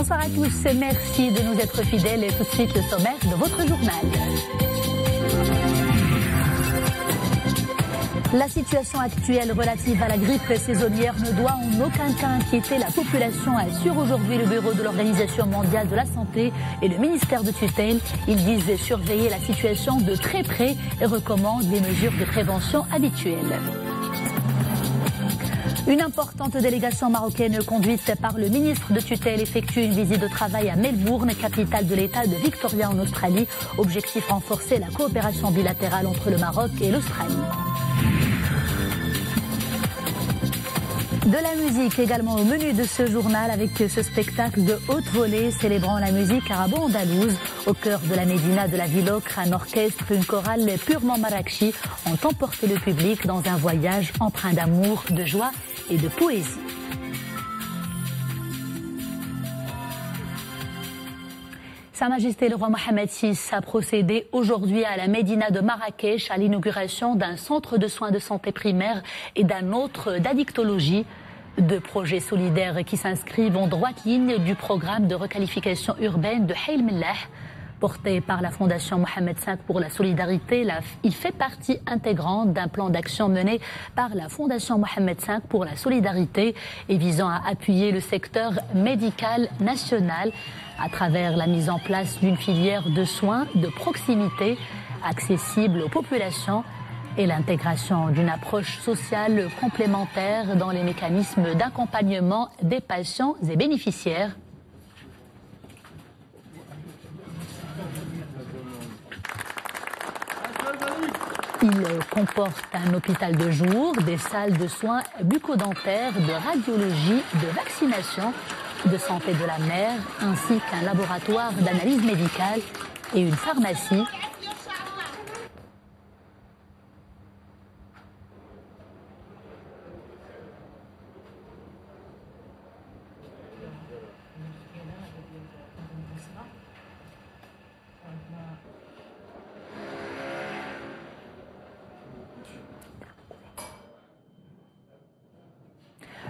Bonsoir à tous, merci de nous être fidèles et tout de suite le sommaire de votre journal. La situation actuelle relative à la grippe saisonnière ne doit en aucun cas inquiéter la population, assure aujourd'hui le bureau de l'Organisation mondiale de la santé et le ministère de tutelle. Ils disent surveiller la situation de très près et recommandent les mesures de prévention habituelles. Une importante délégation marocaine conduite par le ministre de tutelle effectue une visite de travail à Melbourne, capitale de l'État de Victoria en Australie. Objectif renforcer la coopération bilatérale entre le Maroc et l'Australie. De la musique également au menu de ce journal avec ce spectacle de haute volée célébrant la musique arabo-andalouse. Au cœur de la médina de la ville Ocre, un orchestre, une chorale purement marrakchi ont emporté le public dans un voyage empreint d'amour, de joie et de poésie. Sa Majesté le roi Mohamed VI a procédé aujourd'hui à la Médina de Marrakech à l'inauguration d'un centre de soins de santé primaire et d'un autre d'addictologie. Deux projets solidaires qui s'inscrivent en droite ligne du programme de requalification urbaine de Hail Millah. Porté par la Fondation Mohamed V pour la solidarité, il fait partie intégrante d'un plan d'action mené par la Fondation Mohamed V pour la solidarité et visant à appuyer le secteur médical national à travers la mise en place d'une filière de soins de proximité accessible aux populations et l'intégration d'une approche sociale complémentaire dans les mécanismes d'accompagnement des patients et bénéficiaires. Il comporte un hôpital de jour, des salles de soins bucco-dentaires, de radiologie, de vaccination, de santé de la mère, ainsi qu'un laboratoire d'analyse médicale et une pharmacie.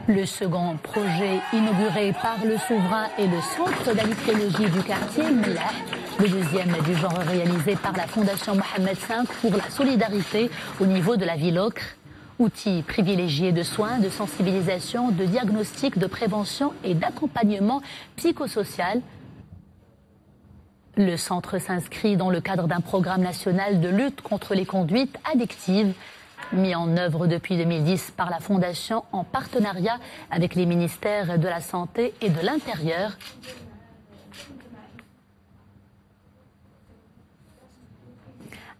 Le second projet inauguré par le souverain est le centre d'addictologie du quartier Millah. Le deuxième du genre réalisé par la Fondation Mohamed V pour la solidarité au niveau de la ville Ocre. Outil privilégié de soins, de sensibilisation, de diagnostic, de prévention et d'accompagnement psychosocial. Le centre s'inscrit dans le cadre d'un programme national de lutte contre les conduites addictives, mis en œuvre depuis 2010 par la Fondation en partenariat avec les ministères de la Santé et de l'Intérieur.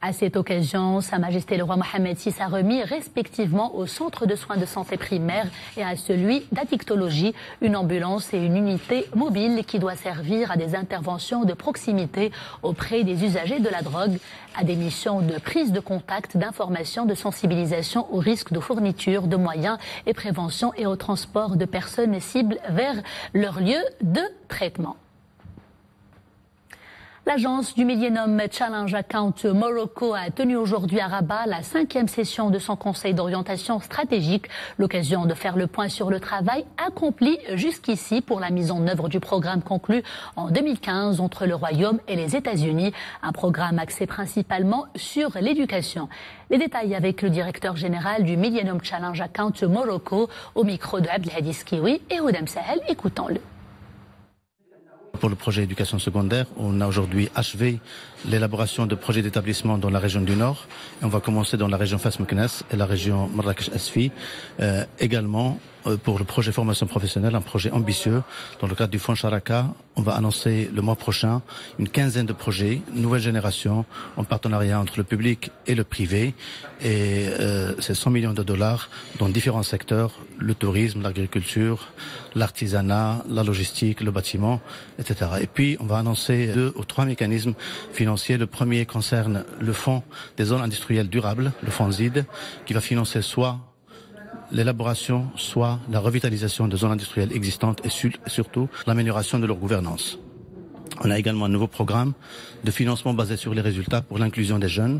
À cette occasion, Sa Majesté le roi Mohamed VI a remis respectivement au centre de soins de santé primaire et à celui d'addictologie une ambulance et une unité mobile qui doit servir à des interventions de proximité auprès des usagers de la drogue, à des missions de prise de contact, d'information, de sensibilisation au risque de fourniture de moyens et prévention et au transport de personnes cibles vers leur lieu de traitement. L'agence du Millennium Challenge Account Morocco a tenu aujourd'hui à Rabat la 5e session de son conseil d'orientation stratégique, l'occasion de faire le point sur le travail accompli jusqu'ici pour la mise en œuvre du programme conclu en 2015 entre le Royaume et les États-Unis, un programme axé principalement sur l'éducation. Les détails avec le directeur général du Millennium Challenge Account Morocco au micro de Abdelhadi Skiwi et Oudem Sahel. Écoutons-le. Pour le projet éducation secondaire, on a aujourd'hui achevé l'élaboration de projets d'établissement dans la région du Nord. Et on va commencer dans la région Fès-Meknès et la région Marrakech-Asfi. Également, pour le projet formation professionnelle, un projet ambitieux. Dans le cadre du Fonds Charaka, on va annoncer le mois prochain une quinzaine de projets, nouvelle génération, en partenariat entre le public et le privé. Et c'est 100 millions de dollars dans différents secteurs, le tourisme, l'agriculture, l'artisanat, la logistique, le bâtiment, etc. Et puis, on va annoncer 2 ou 3 mécanismes financiers. Le premier concerne le Fonds des zones industrielles durables, le Fonds ZID, qui va financer soit l'élaboration, soit la revitalisation de zones industrielles existantes et surtout l'amélioration de leur gouvernance. On a également un nouveau programme de financement basé sur les résultats pour l'inclusion des jeunes.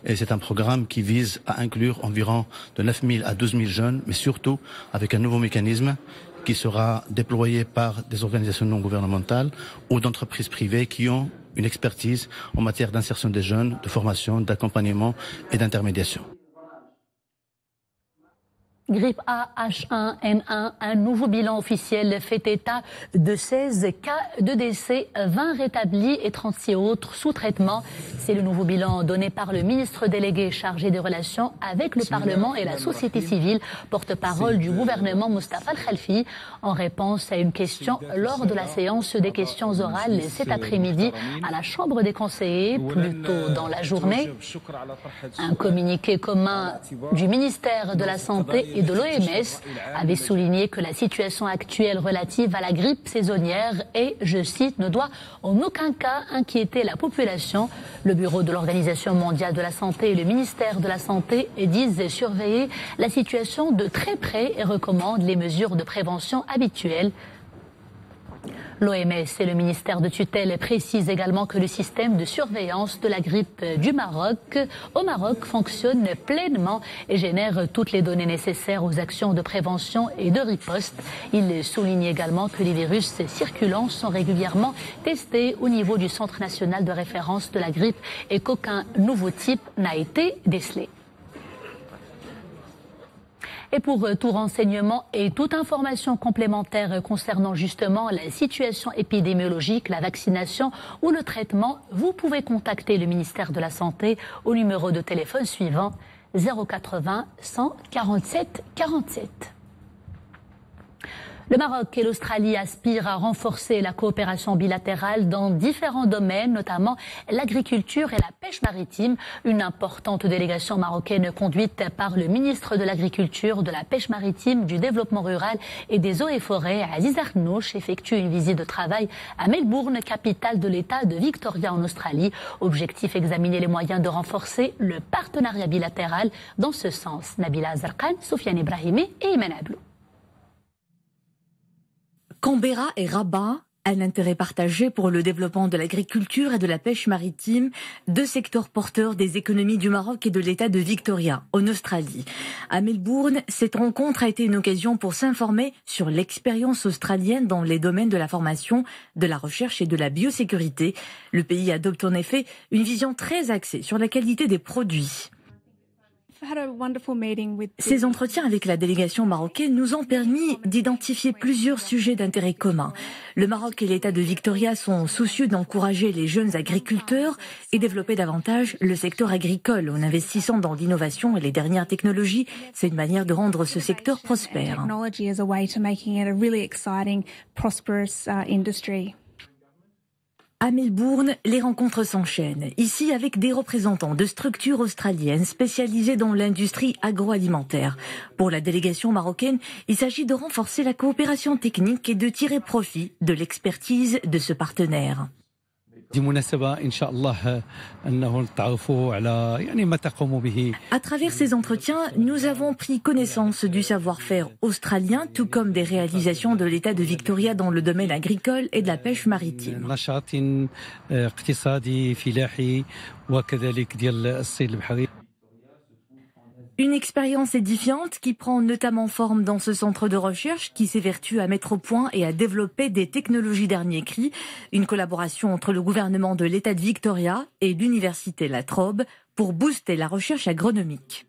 Et c'est un programme qui vise à inclure environ de 9 000 à 12 000 jeunes, mais surtout avec un nouveau mécanisme qui sera déployé par des organisations non gouvernementales ou d'entreprises privées qui ont une expertise en matière d'insertion des jeunes, de formation, d'accompagnement et d'intermédiation. Grippe A, H1N1, un nouveau bilan officiel fait état de 16 cas de décès, 20 rétablis et 36 autres sous traitement. C'est le nouveau bilan donné par le ministre délégué chargé des relations avec le Parlement et la société civile, porte-parole du gouvernement Moustapha Al-Khalfi, en réponse à une question lors de la séance des questions orales cet après-midi à la Chambre des conseillers, plus tôt dans la journée. Un communiqué commun du ministère de la Santé et de l'OMS avait souligné que la situation actuelle relative à la grippe saisonnière est, je cite, ne doit en aucun cas inquiéter la population. Le Bureau de l'Organisation mondiale de la santé et le ministère de la Santé disent surveiller la situation de très près et recommandent les mesures de prévention habituelles. L'OMS et le ministère de tutelle précisent également que le système de surveillance de la grippe au Maroc fonctionne pleinement et génère toutes les données nécessaires aux actions de prévention et de riposte. Il souligne également que les virus circulants sont régulièrement testés au niveau du Centre national de référence de la grippe et qu'aucun nouveau type n'a été décelé. Et pour tout renseignement et toute information complémentaire concernant justement la situation épidémiologique, la vaccination ou le traitement, vous pouvez contacter le ministère de la Santé au numéro de téléphone suivant 080 147 47. Le Maroc et l'Australie aspirent à renforcer la coopération bilatérale dans différents domaines, notamment l'agriculture et la pêche maritime. Une importante délégation marocaine conduite par le ministre de l'Agriculture, de la Pêche maritime, du Développement rural et des Eaux et Forêts, Aziz Arnouch, effectue une visite de travail à Melbourne, capitale de l'État de Victoria en Australie. Objectif, examiner les moyens de renforcer le partenariat bilatéral dans ce sens. Nabila Azarkan, Soufiane Ibrahimi et Iman Ablou. Canberra et Rabat, un intérêt partagé pour le développement de l'agriculture et de la pêche maritime, deux secteurs porteurs des économies du Maroc et de l'État de Victoria, en Australie. À Melbourne, cette rencontre a été une occasion pour s'informer sur l'expérience australienne dans les domaines de la formation, de la recherche et de la biosécurité. Le pays adopte en effet une vision très axée sur la qualité des produits. Ces entretiens avec la délégation marocaine nous ont permis d'identifier plusieurs sujets d'intérêt commun. Le Maroc et l'État de Victoria sont soucieux d'encourager les jeunes agriculteurs et développer davantage le secteur agricole en investissant dans l'innovation et les dernières technologies. C'est une manière de rendre ce secteur prospère. À Melbourne, les rencontres s'enchaînent. Ici, avec des représentants de structures australiennes spécialisées dans l'industrie agroalimentaire. Pour la délégation marocaine, il s'agit de renforcer la coopération technique et de tirer profit de l'expertise de ce partenaire. À travers ces entretiens, nous avons pris connaissance du savoir-faire australien, tout comme des réalisations de l'État de Victoria dans le domaine agricole et de la pêche maritime. Une expérience édifiante qui prend notamment forme dans ce centre de recherche qui s'évertue à mettre au point et à développer des technologies dernier cri, une collaboration entre le gouvernement de l'État de Victoria et l'université La Trobe pour booster la recherche agronomique.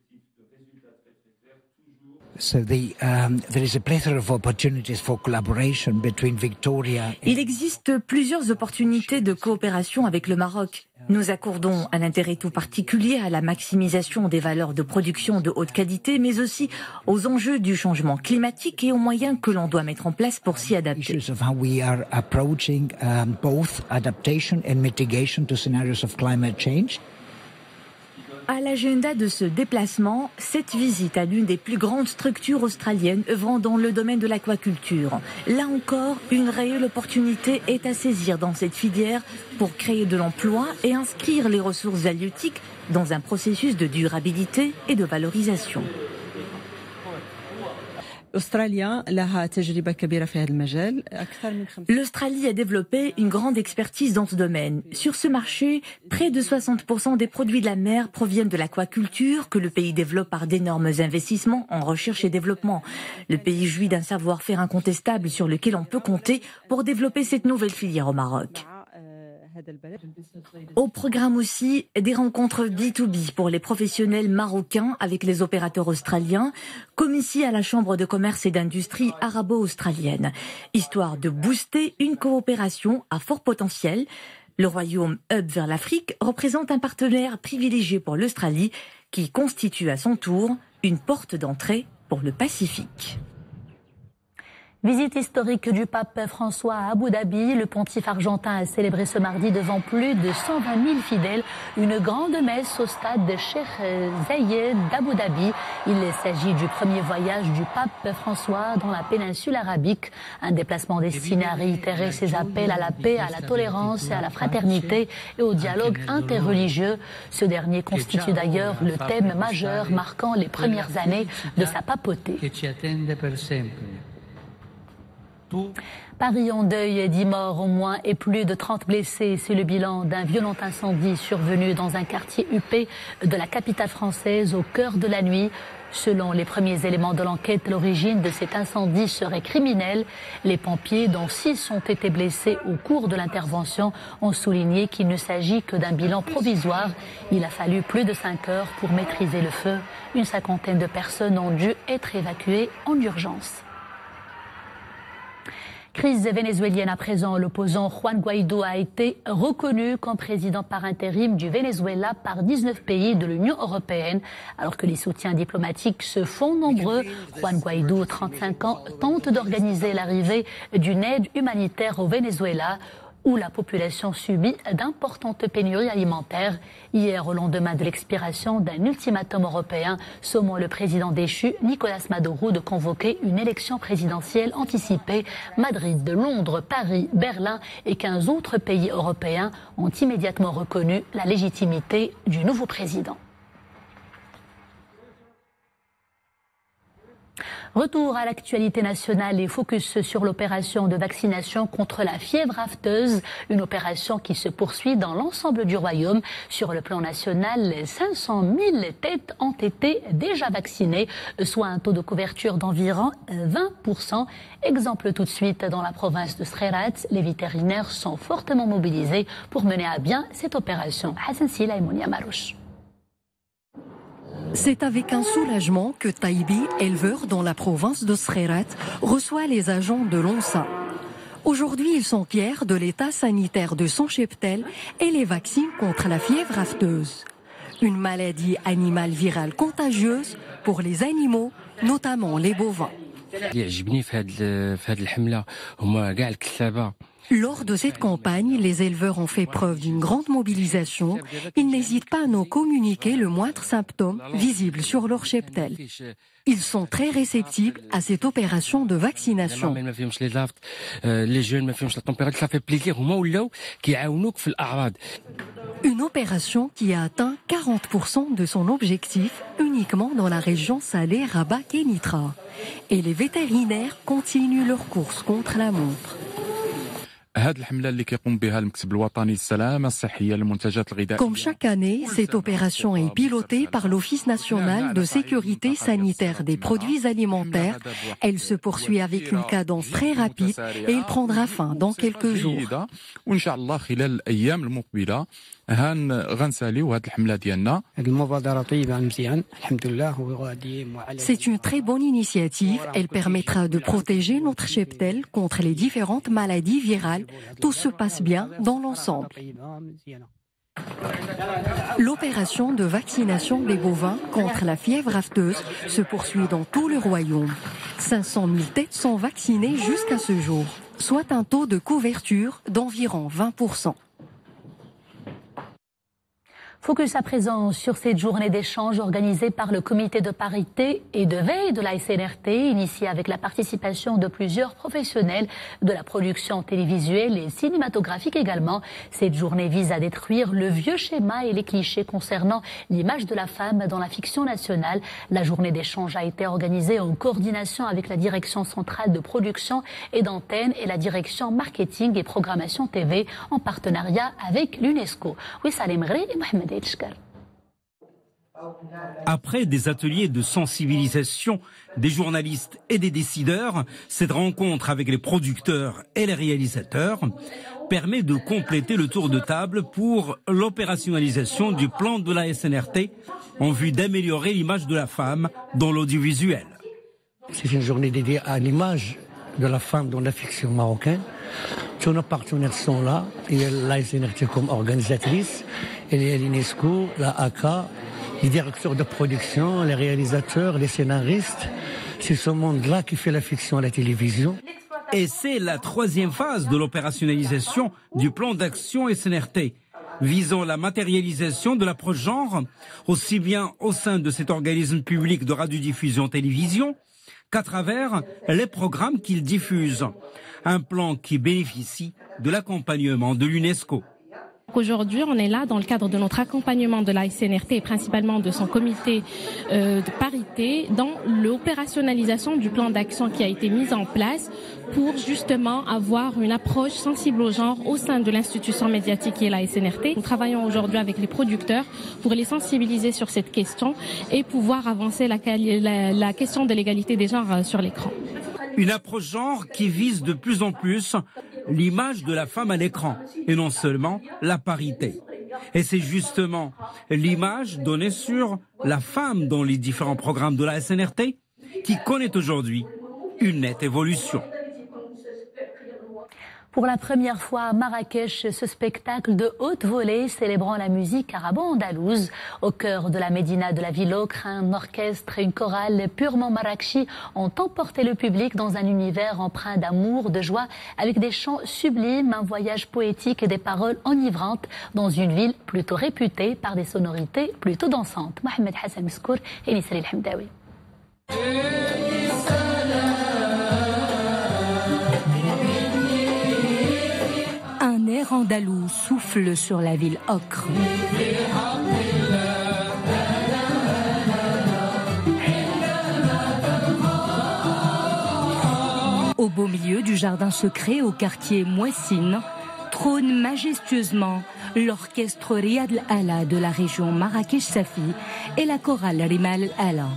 Il existe plusieurs opportunités de coopération avec le Maroc. Nous accordons un intérêt tout particulier à la maximisation des valeurs de production de haute qualité, mais aussi aux enjeux du changement climatique et aux moyens que l'on doit mettre en place pour s'y adapter. À l'agenda de ce déplacement, cette visite à l'une des plus grandes structures australiennes œuvrant dans le domaine de l'aquaculture. Là encore, une réelle opportunité est à saisir dans cette filière pour créer de l'emploi et inscrire les ressources halieutiques dans un processus de durabilité et de valorisation. L'Australie a développé une grande expertise dans ce domaine. Sur ce marché, près de 60% des produits de la mer proviennent de l'aquaculture que le pays développe par d'énormes investissements en recherche et développement. Le pays jouit d'un savoir-faire incontestable sur lequel on peut compter pour développer cette nouvelle filière au Maroc. Au programme aussi, des rencontres B2B pour les professionnels marocains avec les opérateurs australiens, comme ici à la Chambre de commerce et d'industrie arabo-australienne, histoire de booster une coopération à fort potentiel. Le Royaume Hub vers l'Afrique représente un partenaire privilégié pour l'Australie, qui constitue à son tour une porte d'entrée pour le Pacifique. Visite historique du pape François à Abu Dhabi. Le pontife argentin a célébré ce mardi devant plus de 120 000 fidèles une grande messe au stade de Cheikh Zayed d'Abu Dhabi. Il s'agit du premier voyage du pape François dans la péninsule arabique. Un déplacement destiné à réitérer ses appels à la paix, à la tolérance et à la fraternité et au dialogue interreligieux. Ce dernier constitue d'ailleurs le thème majeur marquant les premières années de sa papauté. Paris en deuil, 10 morts au moins et plus de 30 blessés. C'est le bilan d'un violent incendie survenu dans un quartier huppé de la capitale française au cœur de la nuit. Selon les premiers éléments de l'enquête, l'origine de cet incendie serait criminelle. Les pompiers, dont 6 ont été blessés au cours de l'intervention, ont souligné qu'il ne s'agit que d'un bilan provisoire. Il a fallu plus de 5 heures pour maîtriser le feu. Une cinquantaine de personnes ont dû être évacuées en urgence. Crise vénézuélienne à présent, l'opposant Juan Guaidó a été reconnu comme président par intérim du Venezuela par 19 pays de l'Union européenne. Alors que les soutiens diplomatiques se font nombreux, Juan Guaidó, 35 ans, tente d'organiser l'arrivée d'une aide humanitaire au Venezuela, où la population subit d'importantes pénuries alimentaires. Hier, au lendemain de l'expiration d'un ultimatum européen, sommant le président déchu, Nicolas Maduro, de convoquer une élection présidentielle anticipée. Madrid, Londres, Paris, Berlin et 15 autres pays européens ont immédiatement reconnu la légitimité du nouveau président. Retour à l'actualité nationale et focus sur l'opération de vaccination contre la fièvre afteuse, une opération qui se poursuit dans l'ensemble du royaume. Sur le plan national, 500 000 têtes ont été déjà vaccinées, soit un taux de couverture d'environ 20%. Exemple tout de suite dans la province de Srerat, les vétérinaires sont fortement mobilisés pour mener à bien cette opération. Hassan Sila et Mounia Marouche. C'est avec un soulagement que Taïbi, éleveur dans la province de Srerat, reçoit les agents de l'ONSA. Aujourd'hui, ils sont fiers de l'état sanitaire de son cheptel et les vaccins contre la fièvre afteuse. Une maladie animale virale contagieuse pour les animaux, notamment les bovins. Lors de cette campagne, les éleveurs ont fait preuve d'une grande mobilisation. Ils n'hésitent pas à nous communiquer le moindre symptôme visible sur leur cheptel. Ils sont très réceptifs à cette opération de vaccination. Une opération qui a atteint 40% de son objectif uniquement dans la région Salé, Rabat et Nitra. Et les vétérinaires continuent leur course contre la montre. Comme chaque année, cette opération est pilotée par l'Office national de sécurité sanitaire des produits alimentaires. Elle se poursuit avec une cadence très rapide et elle prendra fin dans quelques jours. C'est une très bonne initiative. Elle permettra de protéger notre cheptel contre les différentes maladies virales. Tout se passe bien dans l'ensemble. L'opération de vaccination des bovins contre la fièvre afteuse se poursuit dans tout le royaume. 500 000 têtes sont vaccinées jusqu'à ce jour, soit un taux de couverture d'environ 20%. Focus à présent sur cette journée d'échange organisée par le comité de parité et de veille de la SNRT, initiée avec la participation de plusieurs professionnels de la production télévisuelle et cinématographique également. Cette journée vise à détruire le vieux schéma et les clichés concernant l'image de la femme dans la fiction nationale. La journée d'échange a été organisée en coordination avec la direction centrale de production et d'antenne et la direction marketing et programmation TV en partenariat avec l'UNESCO. Oui, Salem Gri et Mohamed. Après des ateliers de sensibilisation des journalistes et des décideurs, cette rencontre avec les producteurs et les réalisateurs permet de compléter le tour de table pour l'opérationnalisation du plan de la SNRT en vue d'améliorer l'image de la femme dans l'audiovisuel. C'est une journée dédiée à l'image de la femme dans la fiction marocaine. Tous nos partenaires sont là. Il y a la SNRT comme organisatrice, il y a l'UNESCO, la ACA, les directeurs de production, les réalisateurs, les scénaristes. C'est ce monde-là qui fait la fiction à la télévision. Et c'est la troisième phase de l'opérationnalisation du plan d'action SNRT, visant la matérialisation de l'approche genre, aussi bien au sein de cet organisme public de radiodiffusion-télévision, qu'à travers les programmes qu'il diffuse. Un plan qui bénéficie de l'accompagnement de l'UNESCO. Aujourd'hui, on est là dans le cadre de notre accompagnement de la SNRT et principalement de son comité de parité dans l'opérationnalisation du plan d'action qui a été mis en place pour justement avoir une approche sensible au genre au sein de l'institution médiatique qui est la SNRT. Nous travaillons aujourd'hui avec les producteurs pour les sensibiliser sur cette question et pouvoir avancer la question de l'égalité des genres sur l'écran. Une approche genre qui vise de plus en plus l'image de la femme à l'écran et non seulement la parité. Et c'est justement l'image donnée sur la femme dans les différents programmes de la SNRT qui connaît aujourd'hui une nette évolution. Pour la première fois à Marrakech, ce spectacle de haute volée célébrant la musique arabo-andalouse. Au cœur de la médina de la ville ocre, un orchestre et une chorale purement marrakchi ont emporté le public dans un univers empreint d'amour, de joie, avec des chants sublimes, un voyage poétique et des paroles enivrantes dans une ville plutôt réputée par des sonorités plutôt dansantes. Mohamed Hassan Mskour et Nisri El-Hamdawi. Un air andalou souffle sur la ville ocre. Au beau milieu du jardin secret au quartier Mouessine, trône majestueusement l'orchestre Riyad Al-Ala de la région Marrakech-Safi et la chorale Rimal Al-Ala.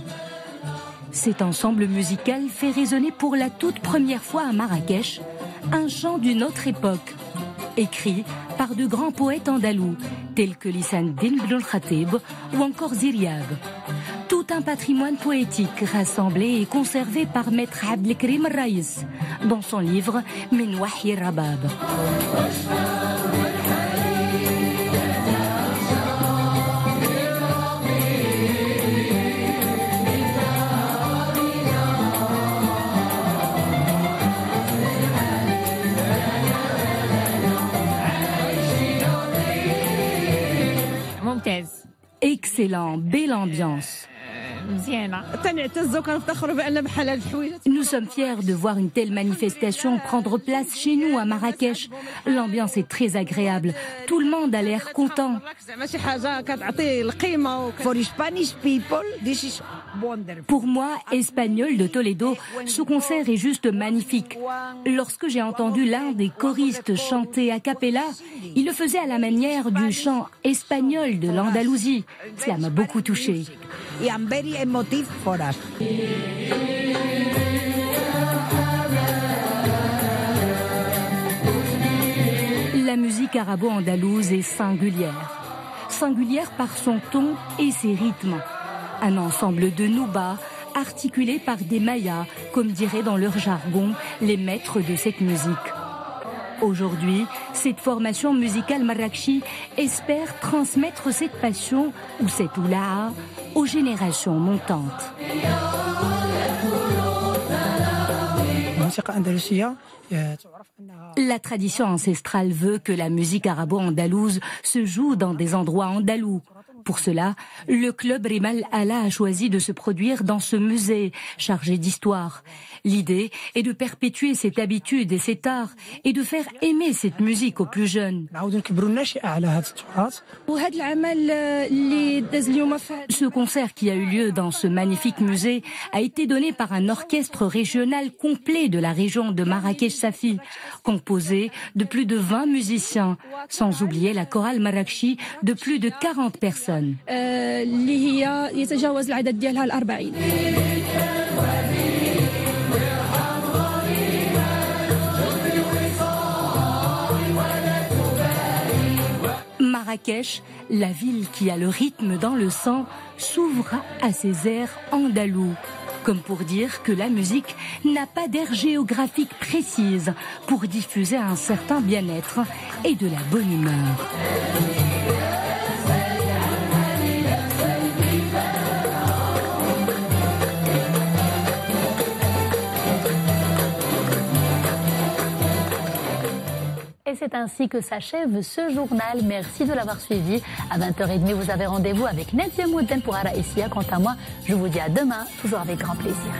Cet ensemble musical fait résonner pour la toute première fois à Marrakech un chant d'une autre époque, écrit par de grands poètes andalous tels que Lisan Din Ibn Khatib ou encore Ziryab. Tout un patrimoine poétique rassemblé et conservé par Maître Abdelkrim Raïs dans son livre Min Wahi Rabab. Excellent, belle ambiance. Nous sommes fiers de voir une telle manifestation prendre place chez nous à Marrakech. L'ambiance est très agréable. Tout le monde a l'air content. Pour moi, Espagnol de Toledo, ce concert est juste magnifique. Lorsque j'ai entendu l'un des choristes chanter a cappella, il le faisait à la manière du chant espagnol de l'Andalousie. Cela m'a beaucoup touché. La musique arabo-andalouse est singulière. Singulière par son ton et ses rythmes. Un ensemble de noubas articulés par des mayas, comme diraient dans leur jargon les maîtres de cette musique. Aujourd'hui, cette formation musicale marrakchi espère transmettre cette passion ou cette oulaha aux générations montantes. La tradition ancestrale veut que la musique arabo-andalouse se joue dans des endroits andalous. Pour cela, le club Rimal Ala a choisi de se produire dans ce musée chargé d'histoire. L'idée est de perpétuer cette habitude et cet art et de faire aimer cette musique aux plus jeunes. Ce concert qui a eu lieu dans ce magnifique musée a été donné par un orchestre régional complet de la région de Marrakech-Safi, composé de plus de 20 musiciens, sans oublier la chorale Marrakchi de plus de 40 personnes. Marrakech, la ville qui a le rythme dans le sang, s'ouvre à ses airs andalous. Comme pour dire que la musique n'a pas d'aire géographique précise pour diffuser un certain bien-être et de la bonne humeur. Et c'est ainsi que s'achève ce journal. Merci de l'avoir suivi. À 20h30, vous avez rendez-vous avec Nadia Mouden pour Ara Essia. Quant à moi, je vous dis à demain, toujours avec grand plaisir.